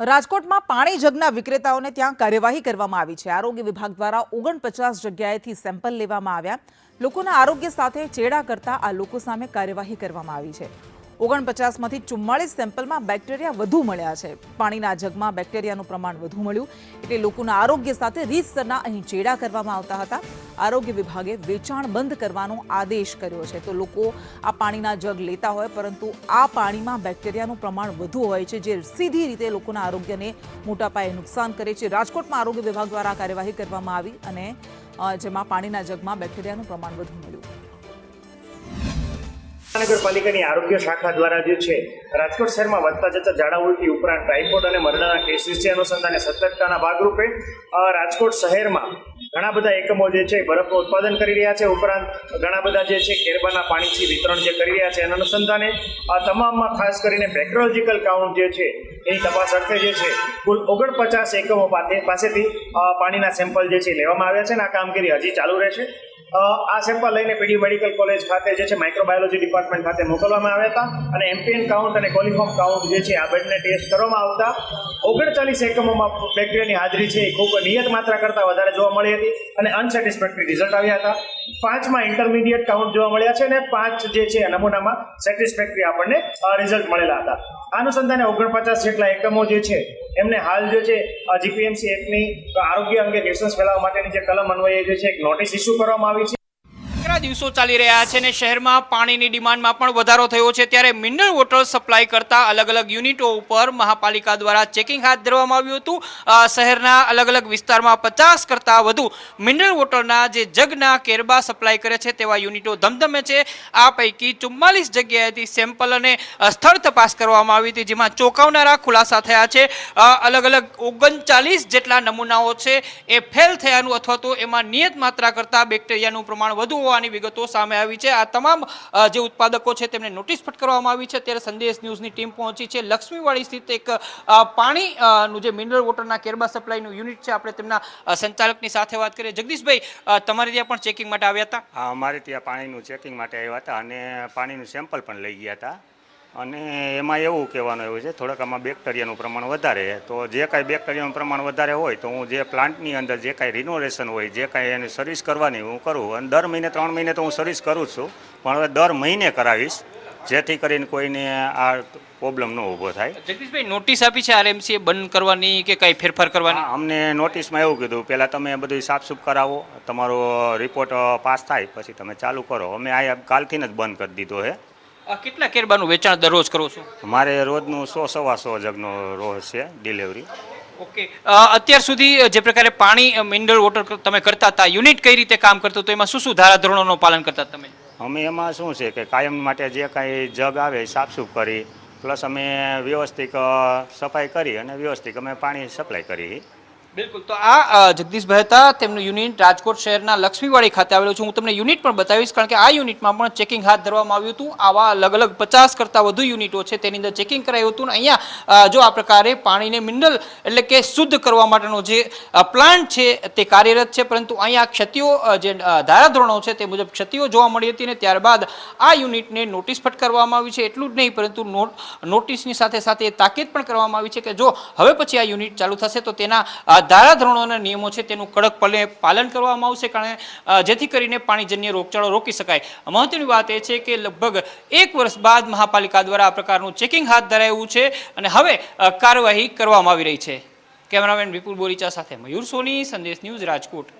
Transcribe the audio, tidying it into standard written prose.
રાજકોટમાં પાણી જગના વિક્રેતાઓને ત્યાં કાર્યવાહી કરવામાં આવી છે। આરોગ્ય વિભાગ દ્વારા 49 જગ્યાએથી સેમ્પલ લેવામાં આવ્યા। લોકોના આરોગ્ય સાથે ચેડા કરતા આ લોકો સામે કાર્યવાહી કરવામાં આવી છે। 49 માંથી 44 સેમ્પલમાં બેક્ટેરિયા વધુ મળ્યા છે। પાણીના જગમાં બેક્ટેરિયાનું પ્રમાણ વધુ મળ્યું એટલે લોકોના આરોગ્ય સાથે રીતસરના અહીં ચેડા કરવામાં આવતા હતા। આરોગ્ય વિભાગે વેચાણ બંધ કરવાનો આદેશ કર્યો છે। તો લોકો આ પાણીના જગ લેતા હોય પરંતુ આ પાણીમાં બેક્ટેરિયાનું પ્રમાણ વધુ હોય છે જે સીધી રીતે લોકોના આરોગ્યને મોટા પાયે નુકસાન કરે છે। રાજકોટમાં આરોગ્ય વિભાગ દ્વારા કાર્યવાહી કરવામાં આવી અને જેમાં પાણીના જગમાં બેક્ટેરિયાનું પ્રમાણ વધુ મળ્યું। નગરપાલિકાની આરોગ્ય શાખા દ્વારા જે છે રાજકોટ શહેરમાં વધતા જતા ઝાડા ઉલટી ઉપરાંત ટાઇફોઇડ અને મરડાના કેસીસ છે અનુસંધાને સતર્કતાના ભાગરૂપે રાજકોટ શહેરમાં ઘણા બધા એકમો જે છે બરફનું ઉત્પાદન કરી રહ્યા છે। ઉપરાંત ઘણા બધા જે છે કેરબાના પાણીથી વિતરણ જે કરી રહ્યા છે એના અનુસંધાને તમામમાં ખાસ કરીને બેક્ટેરિયોલોજીકલ કાઉન્ટ જે છે એની તપાસ અર્થે જે છે કુલ 49 એકમો પાસેથી પાણીના સેમ્પલ જે છે લેવામાં આવ્યા છે અને આ કામગીરી હજી ચાલુ રહેશે। આ સેમ્પલ લઈને પીડી મેડિકલ કોલેજ ખાતે જે છે માઇક્રોબાયોલોજી ડિપાર્ટમેન્ટ ખાતે મોકલવામાં આવ્યા હતા અને એમપીએન કાઉન્ટ અને કોલિફોર્મ કાઉન્ટ જે છે આ બંને ટેસ્ટ કરવામાં આવતા 39 એકમોમાં બેક્ટેરિયાની હાજરી છે એ ખૂબ નિયત માત્રા કરતાં વધારે જોવા મળી હતી અને અનસેટિસ્ફેક્ટરી રિઝલ્ટ આવ્યા હતા। 5માં ઇન્ટરમીડિયેટ કાઉન્ટ જોવા મળ્યા છે અને 5 જે છે નમૂનામાં સેટિસ્ફેક્ટરી આપણને રિઝલ્ટ મળેલા હતા। આ અનુસંધાને 49 જેટલા એકમો જે છે એમને હાલ જે છે જીપીએમસી એક્ટની આરોગ્ય અંગે ન્યુસન્સ ફેલાવવા માટેની જે કલમ અન્વયે જે છે એક નોટિસ ઇસ્યુ કરવામાં આવી છે। દિવસો ચાલી રહ્યા છે અને શહેરમાં પાણીની ડિમાન્ડમાં પણ વધારો થયો છે ત્યારે મિનરલ વોટર સપ્લાય કરતા અલગ અલગ યુનિટો ઉપર મહાપાલિકા દ્વારા ચેકિંગ હાથ ધરવામાં આવ્યું હતું। શહેરના અલગ અલગ વિસ્તારમાં 50 કરતાં વધુ મિનરલ વોટરના જે જગના કેરબા સપ્લાય કરે છે તેવા યુનિટો ધમધમે છે। આ પૈકી 44 જગ્યાએથી સેમ્પલ અને સ્થળ તપાસ કરવામાં આવી હતી જેમાં ચોંકાવનારા ખુલાસા થયા છે। અલગ અલગ 39 જેટલા નમૂનાઓ છે એ ફેલ થયાનું અથવા તો એમાં નિયત માત્રા કરતાં બેક્ટેરિયાનું પ્રમાણ વધુ હોવાની વિગતો સામે આવી છે। આ તમામ જે ઉત્પાદકો છે તેમને નોટિસ ફટકારવામાં આવી છે। ત્યારે સંદેશ ન્યૂઝની ટીમ પહોંચી છે લક્ષ્મીવાડી સ્થિત એક પાણીનું જે મિનરલ વોટરના કેરબા સપ્લાયનું યુનિટ છે। આપણે તેમના સંચાલકની સાથે વાત કરીએ। જગદીશભાઈ, તમારે ત્યાં પણ ચેકિંગ માટે આવ્યા હતા? હા, અમારે ત્યાં પાણીનું ચેકિંગ માટે આવ્યા હતા અને પાણીનું સેમ્પલ પણ લઈ ગયા હતા અને એમાં એવું કહેવાનું એવું છે થોડાક આમાં બેક્ટેરિયાનું પ્રમાણ વધારે છે। તો જે કાંઈ બેક્ટેરિયાનું પ્રમાણ વધારે હોય તો હું જે પ્લાન્ટની અંદર જે કાંઈ રિનોવેશન હોય જે કાંઈ એની સર્વિસ કરવાની હું કરું અને દર મહિને 3 મહિને તો હું સર્વિસ કરું જ છું પણ હવે દર મહિને કરાવીશ જેથી કરીને કોઈને આ પ્રોબ્લેમ ન ઊભો થાય। જગદીશભાઈ, નોટિસ આપી છે આરએમસીએ બંધ કરવાની કે કાંઈ ફેરફાર કરવાની? અમને નોટિસમાં એવું કીધું પહેલાં તમે બધું સાફસૂફ કરાવો, તમારો રિપોર્ટ પાસ થાય પછી તમે ચાલુ કરો। અમે આ કાલથી જ બંધ કરી દીધો છે। કેટલા કેરબાનું વેચાણ દરરોજ કરો છો? મારે રોજનું 100-125 જગનો રોજ છે ડિલિવરી। ઓકે, અત્યાર સુધી જે પ્રકારે પાણી મિનરલ વોટર તમે કરતા હતા યુનિટ કઈ રીતે કામ કરતું તો એમાં શું શું ધારાધોરણોનું પાલન કરતા તમે? અમે એમાં શું છે કે કાયમ માટે જે કાંઈ જગ આવે સાફસૂફ કરી પ્લસ અમે વ્યવસ્થિત સફાઈ કરી અને વ્યવસ્થિત અમે પાણી સપ્લાય કરી। બિલકુલ, તો આ જગદીશભાઈ હતા, તેમનું યુનિટ રાજકોટ શહેરના લક્ષ્મીવાડી ખાતે આવેલું છે। હું તમને યુનિટ પણ બતાવીશ કારણ કે આ યુનિટમાં પણ ચેકિંગ હાથ ધરવામાં આવ્યું હતું। આવા અલગ અલગ 50 કરતાં વધુ યુનિટો છે તેની અંદર ચેકિંગ કરાયું હતું અને અહીંયા જો આ પ્રકારે પાણીને મિનરલ એટલે કે શુદ્ધ કરવા માટેનો જે પ્લાન્ટ છે તે કાર્યરત છે પરંતુ અહીંયા ક્ષતિઓ જે ધારાધોરણો છે તે મુજબ ક્ષતિઓ જોવા મળી હતી અને ત્યારબાદ આ યુનિટને નોટિસ ફટકારવામાં આવી છે। એટલું જ નહીં પરંતુ નોટિસની સાથે સાથે તાકીદ પણ કરવામાં આવી છે કે જો હવે પછી આ યુનિટ ચાલુ થશે તો તેના ધારાધોરણો અને નિયમો છે તેનું કડકપણે પાલન કરવામાં આવશે કારણ જેથી કરીને પાણીજન્ય રોગચાળો રોકી શકાય। મહત્વની વાત એ છે કે લગભગ 1 વર્ષ બાદ મહાપાલિકા દ્વારા આ પ્રકારનું ચેકિંગ હાથ ધરાયું છે અને હવે કાર્યવાહી કરવામાં આવી રહી છે। કેમેરામેન વિપુલ બોરીચા સાથે મયુર સોની, સંદેશ ન્યૂઝ, રાજકોટ।